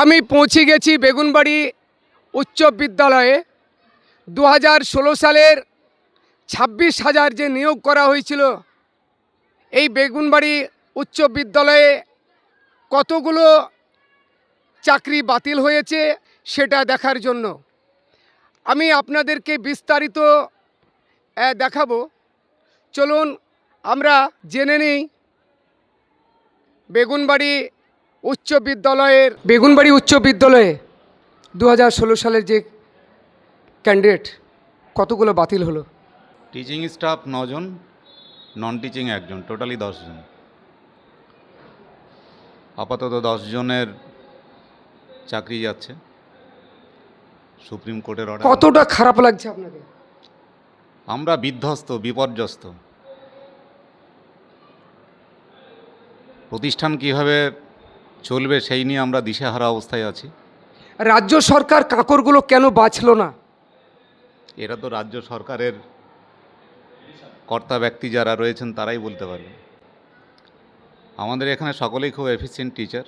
আমি পৌঁছে গেছি বেগুনবাড়ি উচ্চ বিদ্যালয়ে 2016 সালের 26,000 যে নিয়োগ করা হয়েছিল এই বেগুনবাড়ি উচ্চ বিদ্যালয়ে কতগুলো চাকরি বাতিল হয়েছে সেটা দেখার জন্য আমি আপনাদেরকে বিস্তারিত দেখাবো। চলুন আমরা জেনে নিই বেগুনবাড়ি উচ্চ বিদ্যালয়ে 2016 সালের যে ক্যান্ডিডেট কতগুলো বাতিল হলো। টিচিং স্টাফ 9 জন, নন টিচিং 1 জন, টোটালি 10 জন। আপাতত 10 জনের চাকরি যাচ্ছে সুপ্রিম কোর্টের অর্ডার। কতটা খারাপ লাগছে আপনাকে? আমরা বিধ্বস্ত, বিপর্যস্ত। প্রতিষ্ঠান কিভাবে চলবে সেই নিয়ে আমরা দিশেহারা অবস্থায় আছি। রাজ্য সরকার কাঁকরগুলো কেন বাঁচলো না? এরা তো রাজ্য সরকারের কর্তা ব্যক্তি যারা রয়েছেন তারাই বলতে পারবে। আমাদের এখানে সকলেই খুব এফিসিয়েন্ট টিচার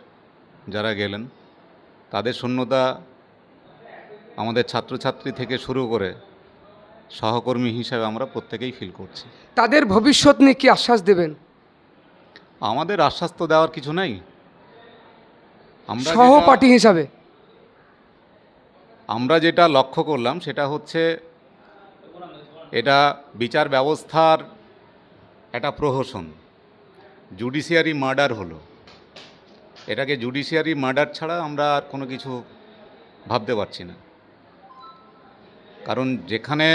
যারা গেলেন, তাদের শূন্যতা আমাদের ছাত্রছাত্রী থেকে শুরু করে সহকর্মী হিসাবে আমরা প্রত্যেকেই ফিল করছি। তাদের ভবিষ্যৎ নিয়ে কি আশ্বাস দেবেন? আমাদের আশ্বাস তো দেওয়ার কিছু নেই। সহপাঠী হিসাবে আমরা যেটা লক্ষ্য করলাম সেটা হচ্ছে এটা বিচার ব্যবস্থার একটা প্রহসন। জুডিশিয়ারি মার্ডার হলো, এটাকে জুডিশিয়ারি মার্ডার ছাড়া আমরা আর কোনো কিছু ভাবতে পারছি না। কারণ যেখানে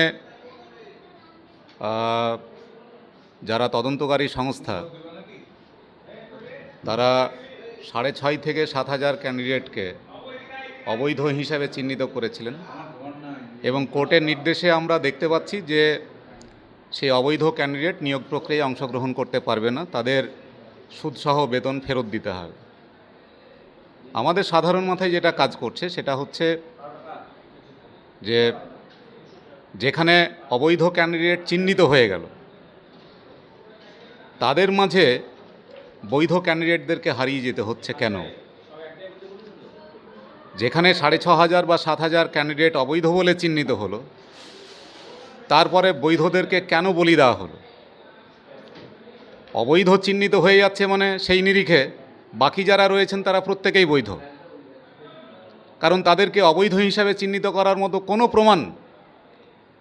যারা তদন্তকারী সংস্থা তারা 6,500 থেকে 7,000 ক্যান্ডিডেটকে অবৈধ হিসাবে চিহ্নিত করেছিলেন এবং কোর্টের নির্দেশে আমরা দেখতে পাচ্ছি যে সেই অবৈধ ক্যান্ডিডেট নিয়োগ প্রক্রিয়ায় অংশগ্রহণ করতে পারবে না, তাদের সুদসহ বেতন ফেরত দিতে হবে। আমাদের সাধারণ মাথায় যেটা কাজ করছে সেটা হচ্ছে যে যেখানে অবৈধ ক্যান্ডিডেট চিহ্নিত হয়ে গেল তাদের মাঝে বৈধ ক্যান্ডিডেটদেরকে হারিয়ে যেতে হচ্ছে কেন? যেখানে 6,500 বা 7,000 ক্যান্ডিডেট অবৈধ বলে চিহ্নিত হলো, তারপরে বৈধদেরকে কেন বলি দেওয়া হলো? অবৈধ চিহ্নিত হয়ে যাচ্ছে মানে সেই নিরিখে বাকি যারা রয়েছেন তারা প্রত্যেকেই বৈধ, কারণ তাদেরকে অবৈধ হিসাবে চিহ্নিত করার মতো কোনো প্রমাণ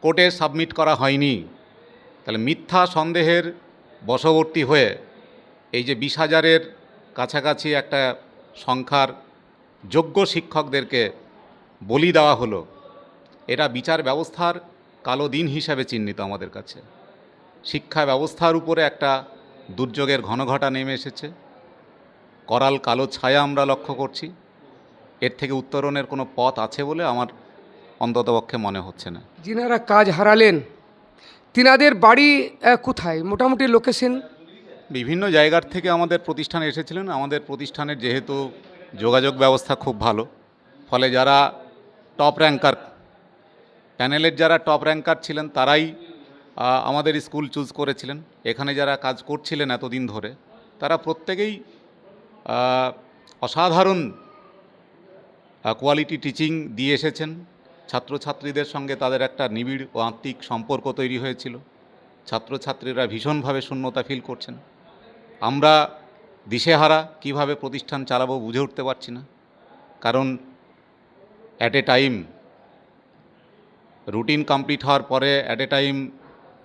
কোর্টে সাবমিট করা হয়নি। তাহলে মিথ্যা সন্দেহের বশবর্তী হয়ে এই যে 20,000-এর কাছাকাছি একটা সংখ্যার যোগ্য শিক্ষকদেরকে বলি দেওয়া হলো, এটা বিচার ব্যবস্থার কালো দিন হিসাবে চিহ্নিত আমাদের কাছে। শিক্ষা ব্যবস্থার উপরে একটা দুর্যোগের ঘনঘটা নেমে এসেছে, করাল কালো ছায়া আমরা লক্ষ্য করছি। এর থেকে উত্তরণের কোনো পথ আছে বলে আমার অন্ততপক্ষে মনে হচ্ছে না। যিনারা কাজ হারালেন তিনাদের বাড়ি কোথায়, মোটামুটি লোকেশন? বিভিন্ন জায়গার থেকে আমাদের প্রতিষ্ঠানে এসেছিলেন। আমাদের প্রতিষ্ঠানের যেহেতু যোগাযোগ ব্যবস্থা খুব ভালো, ফলে যারা টপ র্যাঙ্কার, প্যানেলের যারা টপ র্যাঙ্কার ছিলেন তারাই আমাদের স্কুল চুজ করেছিলেন। এখানে যারা কাজ করছিলেন এতদিন ধরে তারা প্রত্যেকেই অসাধারণ কোয়ালিটি টিচিং দিয়ে এসেছেন। ছাত্রছাত্রীদের সঙ্গে তাদের একটা নিবিড় ও আত্মিক সম্পর্ক তৈরি হয়েছিল। ছাত্রছাত্রীরা ভীষণভাবে শূন্যতা ফিল করছেন। আমরা দিশেহারা, কিভাবে প্রতিষ্ঠান চালাবো বুঝে উঠতে পারছি না। কারণ at a time routine complete হওয়ার পরে অ্যাট এ টাইম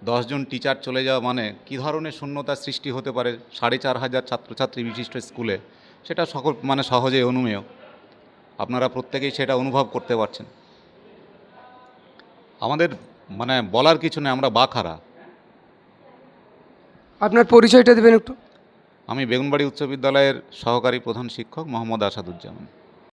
10 জন টিচার চলে যাওয়া মানে কী ধরনের শূন্যতার সৃষ্টি হতে পারে 4,500 ছাত্রছাত্রী বিশিষ্ট স্কুলে, সেটা সহজেই অনুমেয়। আপনারা প্রত্যেকেই সেটা অনুভব করতে পারছেন। আমাদের বলার কিছু নেই, আমরা বাখারা। আপনার পরিচয়টা দেবেন একটু? আমি বেগুনবাড়ি উচ্চ বিদ্যালয়ের সহকারী প্রধান শিক্ষক মোহাম্মদ আসাদুজ্জামান।